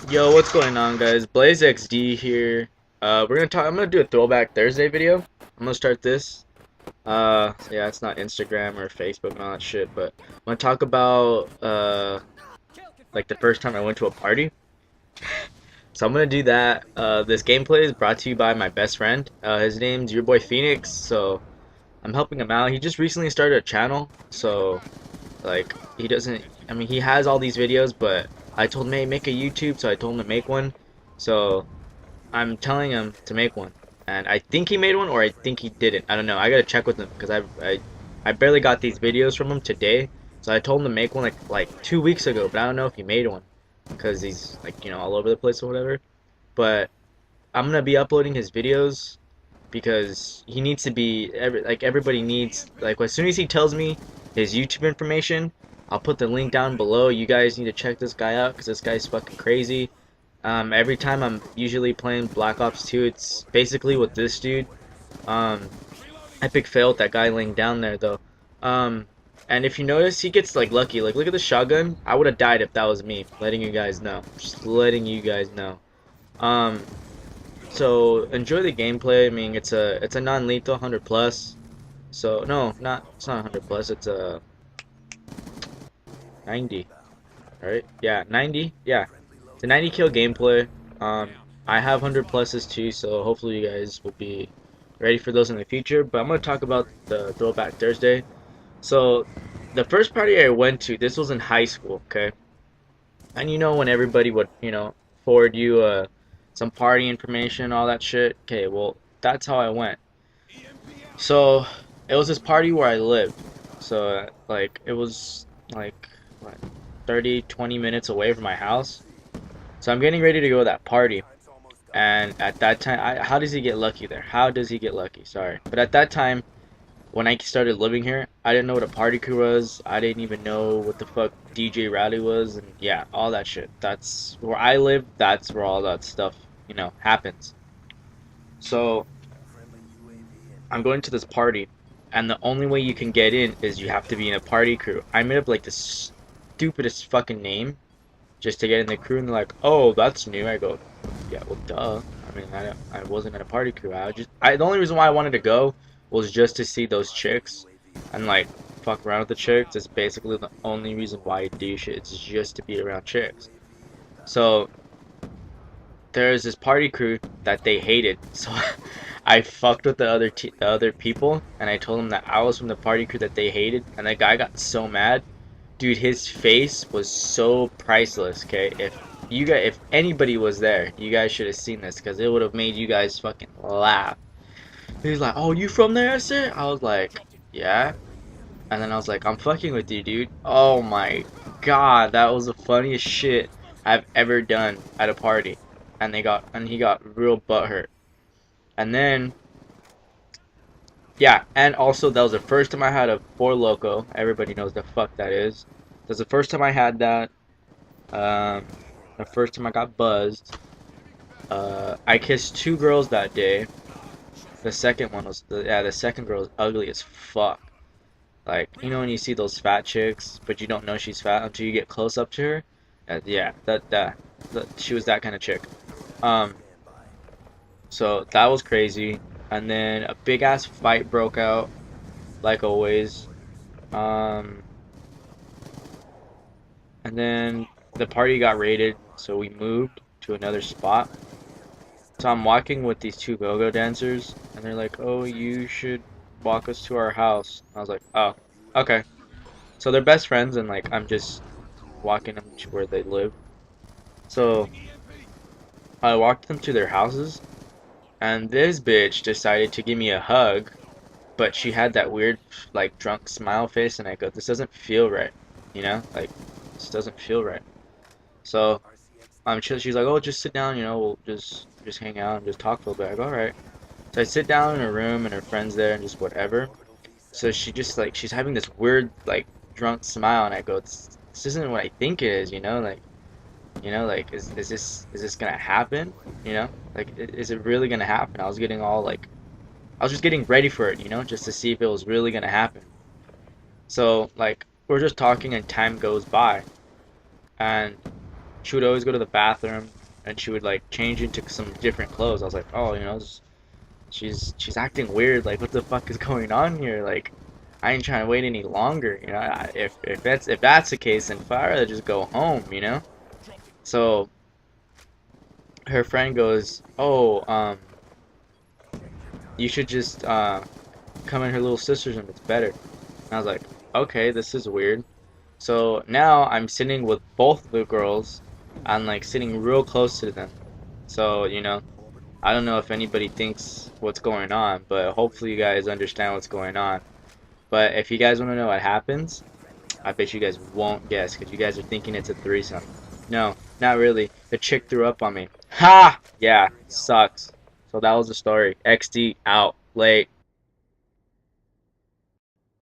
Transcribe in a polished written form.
Yo, what's going on, guys? Blaze XD here. I'm gonna do a Throwback Thursday video. I'm gonna start this. Yeah, it's not Instagram or Facebook and all that shit, but I'm gonna talk about like the first time I went to a party. So I'm gonna do that. This gameplay is brought to you by my best friend. His name's Your Boy Phoenix. So I'm helping him out. He just recently started a channel, so like he doesn't. I mean, he has all these videos, but I told him, hey, make a YouTube, so I told him to make one. So I'm telling him to make one, and I think he made one, or I think he didn't. I don't know. I gotta check with him because I barely got these videos from him today. So I told him to make one like 2 weeks ago, but I don't know if he made one because he's like all over the place or whatever. But I'm gonna be uploading his videos because he needs to be everybody needs like as soon as he tells me his YouTube information, I'll put the link down below. You guys need to check this guy out because this guy's fucking crazy. Every time I'm usually playing Black Ops 2, it's basically with this dude. Um, Epic fail with that guy laying down there though. Um, and if you notice, he gets like lucky. Like look at the shotgun. I would have died if that was me. Letting you guys know. Just letting you guys know. Um, so enjoy the gameplay. I mean, it's a non-lethal 100 plus. So no, not it's not 100 plus. It's a 90. All right? Yeah, 90. Yeah, it's a 90 kill gameplay. Um, I have 100 pluses too, so hopefully you guys will be ready for those in the future. But I'm gonna talk about the Throwback Thursday. So the first party I went to, this was in high school, okay? And you know when everybody would, forward you some party information, all that shit. Okay, well that's how I went. So it was this party where I lived. So like it was like what 30-20 minutes away from my house. So I'm getting ready to go to that party. And at that time, how does he get lucky there? How does he get lucky? Sorry. But at that time, when I started living here, I didn't know what a party crew was. I didn't even know what the fuck DJ Rally was. And yeah, all that shit. That's where I live. That's where all that stuff, happens. So I'm going to this party. And the only way you can get in is you have to be in a party crew. I made up like the stupidest fucking name just to get in the crew, and they're like, "Oh, that's new." I go, "Yeah, well, duh. I mean, I wasn't in a party crew. The only reason why I wanted to go was just to see those chicks and like fuck around with the chicks. It's basically the only reason why I do shit. It's just to be around chicks. So there's this party crew that they hated. So I fucked with the other people, and I told them that I was from the party crew that they hated, and that guy got so mad. Dude, his face was so priceless, okay? If anybody was there, you guys should have seen this because it would have made you guys fucking laugh. He was like, "Oh, you from there, sir?" I was like, "Yeah." And then I was like, "I'm fucking with you, dude." Oh my god, that was the funniest shit I've ever done at a party. And he got real butthurt. And then yeah, and also that was the first time I had a Four Loco. Everybody knows the fuck that is. That's the first time I had that. Um, the first time I got buzzed. I kissed two girls that day. The second one was the second girl was ugly as fuck. Like when you see those fat chicks, but you don't know she's fat until you get close up to her. Yeah, that she was that kind of chick. Um, so that was crazy. And then a big ass fight broke out, like always. Um, and then the party got raided, so we moved to another spot. So I'm walking with these two go-go dancers, and they're like, "Oh, you should walk us to our house." I was like, "Oh, okay." So they're best friends, and like I'm just walking them to where they live. So I walked them to their houses, and this bitch decided to give me a hug, but she had that weird, like, drunk smile face, and I go, "This doesn't feel right," like this doesn't feel right. So she's like, "Oh, just sit down, we'll just hang out and just talk for a bit." I go, "All right." So I sit down in her room and her friends there and just whatever. So she just like she's having this weird like drunk smile, and I go, "This isn't what I think it is, like is this gonna happen? Like is it really gonna happen?" I was just getting ready for it, just to see if it was really gonna happen. So like we're just talking and time goes by, and she would always go to the bathroom, and she would like change into some different clothes. I was like, oh, you know, she's acting weird. Like, what the fuck is going on here? Like, I ain't trying to wait any longer. You know, if that's the case, then I'd rather just go home. You know. So her friend goes, oh, you should just come in her little sister's room. It's better. And I was like, okay, this is weird. So now I'm sitting with both the girls and like sitting real close to them. So, you know, I don't know if anybody thinks what's going on, but hopefully you guys understand what's going on. But if you guys want to know what happens, I bet you guys won't guess because you guys are thinking it's a threesome. No, not really. The chick threw up on me. Ha! Yeah, sucks. So that was the story. XD out. Late.